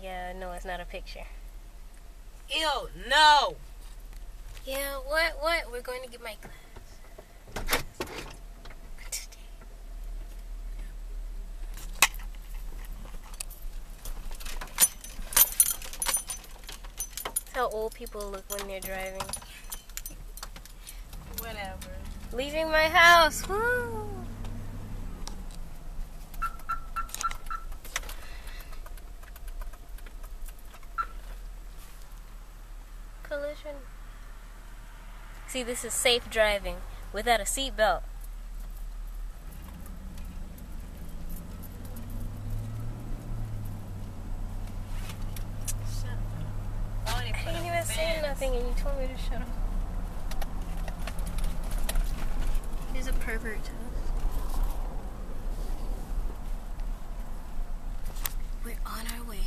yeah, no, it's not a picture. Ew, no. Yeah, what? We're going to get my glass. That's how old people look when they're driving. Whatever. Leaving my house. Woo! Collision. See, this is safe driving without a seatbelt. I didn't even say nothing and you told me to shut up. He's a pervert. We're on our way.